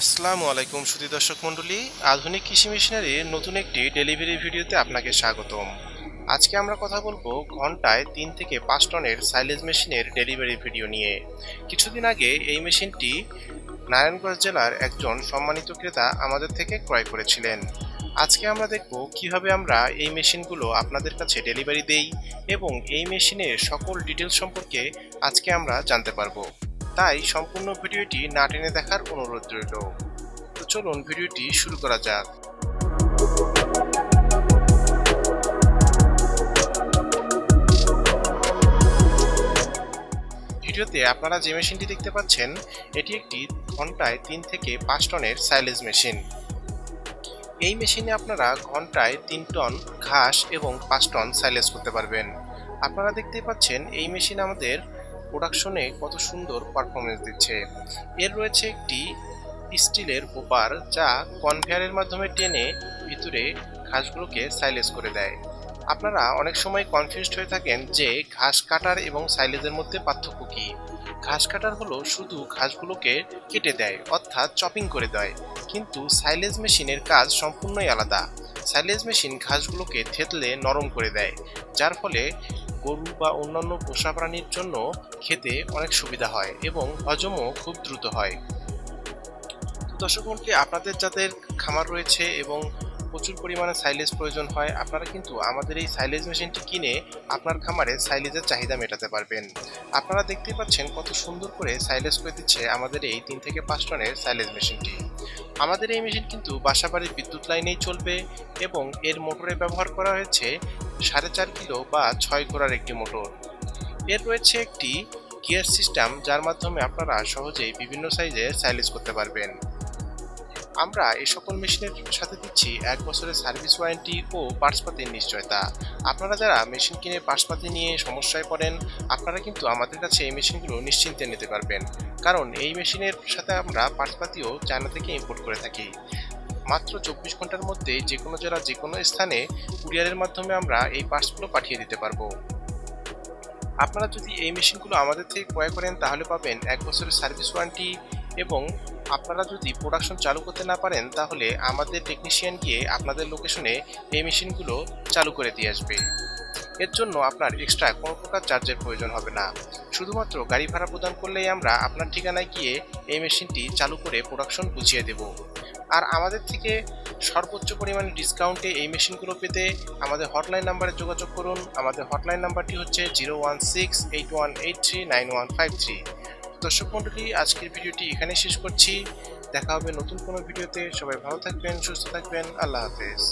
আসসালামু আলাইকুম সুধী দর্শক মণ্ডলী, আধুনিক কৃষি মেশিনারির নতুন একটি ডেলিভারি ভিডিওতে আপনাকে স্বাগতম। আজকে আমরা কথা বলবো ঘন্টায় 3 থেকে 5 টনের সাইলেজ মেশিনের ডেলিভারি ভিডিও নিয়ে। কিছুদিন আগে এই মেশিনটি নারায়ণগঞ্জ জেলার একজন সম্মানিত ক্রেতা আমাদের থেকে ক্রয় করেছিলেন। আজকে আমরা দেখব কিভাবে আমরা এই মেশিনগুলো আপনাদের কাছে ডেলিভারি দেই এবং এই মেশিনের সকল ডিটেলস সম্পর্কে আজকে আমরা জানতে পারবো। তাই সম্পূর্ণ ভিডিওটি না টেনে দেখার অনুরোধ রইল। তো চলুন ভিডিওটি শুরু করা যাক। ভিডিওতে আপনারা যে মেশিনটি দেখতে পাচ্ছেন এটি একটি ঘন্টায় 3 থেকে 5 টনের সাইলেজ মেশিন। এই মেশিনে আপনারা ঘন্টায় 3 টন ঘাস এবং 5 টন সাইলেজ করতে পারবেন। আপনারা দেখতে পাচ্ছেন এই মেশিন আমাদের প্রোডাকশনে কত সুন্দর পারফরমেন্স দিচ্ছে। এর রয়েছে একটি স্টিলের হোপার যা কনভেয়ারের মাধ্যমে টেনে ভিতরে ঘাসগুলোকে সাইলেজ করে দেয়। আপনারা অনেক সময় কনফিউজড হয়ে থাকেন যে ঘাস কাটার এবং সাইলেজের মধ্যে পার্থক্য কী। ঘাস কাটার হলো শুধু ঘাসগুলোকে কেটে দেয়, অর্থাৎ চপিং করে দেয়, কিন্তু সাইলেজ মেশিনের কাজ সম্পূর্ণই আলাদা। সাইলেজ মেশিন ঘাসগুলোকে থেতলে নরম করে দেয়, যার ফলে গরু বা অন্যান্য পোষা প্রাণীর জন্য খেতে অনেক সুবিধা হয় এবং হজমও খুব দ্রুত হয়। দর্শক মণ্ডলী, আপনাদের যাদের খামার রয়েছে এবং প্রচুর পরিমাণে সাইলেজ প্রয়োজন হয়, আপনারা কিন্তু আমাদের এই সাইলেজ মেশিনটি কিনে আপনার খামারে সাইলেজের চাহিদা মেটাতে পারবেন। আপনারা দেখতেই পাচ্ছেন কত সুন্দর করে সাইলেজ করে দিচ্ছে আমাদের এই 3 থেকে 5 টনের সাইলেজ মেশিনটি। আমাদের এই মেশিন কিন্তু বাসাবাড়ির বিদ্যুৎ লাইনেই চলবে এবং এর মোটরে ব্যবহার করা হয়েছে 4.5 কিলো বা 6 ঘোড়ার একটি মোটর। এর রয়েছে একটি গিয়ার সিস্টেম যার মাধ্যমে আপনারা সহজেই বিভিন্ন সাইজের সাইলেজ করতে পারবেন। আমরা এই সকল মেশিনের সাথে দিচ্ছি 1 বছরের সার্ভিস ওয়ারেন্টি ও পার্টসপাতির নিশ্চয়তা। আপনারা যারা মেশিন কিনে পার্টসপাতি নিয়ে সমস্যায় পড়েন, আপনারা কিন্তু আমাদের কাছে এই মেশিনগুলো নিশ্চিন্তে নিতে পারবেন, কারণ এই মেশিনের সাথে আমরা পার্টসপাতিও চায়না থেকে ইম্পোর্ট করে থাকি। মাত্র 24 ঘন্টার মধ্যে যে কোনো জেলা যে কোনো স্থানে কুরিয়ারের মাধ্যমে আমরা এই পার্টসগুলো পাঠিয়ে দিতে পারবো। আপনারা যদি এই মেশিনগুলো আমাদের থেকে ক্রয় করেন তাহলে পাবেন 1 বছরের সার্ভিস ওয়ারেন্টি এবং আপনারা যদি প্রোডাকশন চালু করতে না পারেন তাহলে আমাদের টেকনিশিয়ান গিয়ে আপনাদের লোকেশনে এই মেশিনগুলো চালু করে দিয়ে আসবে। এর জন্য আপনার এক্সট্রা কোনো প্রকার চার্জের প্রয়োজন হবে না। শুধুমাত্র গাড়ি ভাড়া প্রদান করলেই আমরা আপনার ঠিকানায় গিয়ে এই মেশিনটি চালু করে প্রোডাকশন বুঝিয়ে দেব। আর আমাদের থেকে সর্বোচ্চ পরিমাণে ডিসকাউন্টে এই মেশিনগুলো পেতে আমাদের হটলাইন নাম্বারে যোগাযোগ করুন। আমাদের হটলাইন নাম্বারটি হচ্ছে 01681839153। দর্শক মণ্ডলী, আজকের ভিডিওটি এখানে শেষ করছি। দেখা হবে নতুন কোনো ভিডিওতে। সবাই ভালো থাকবেন, সুস্থ থাকবেন। আল্লাহ হাফেজ।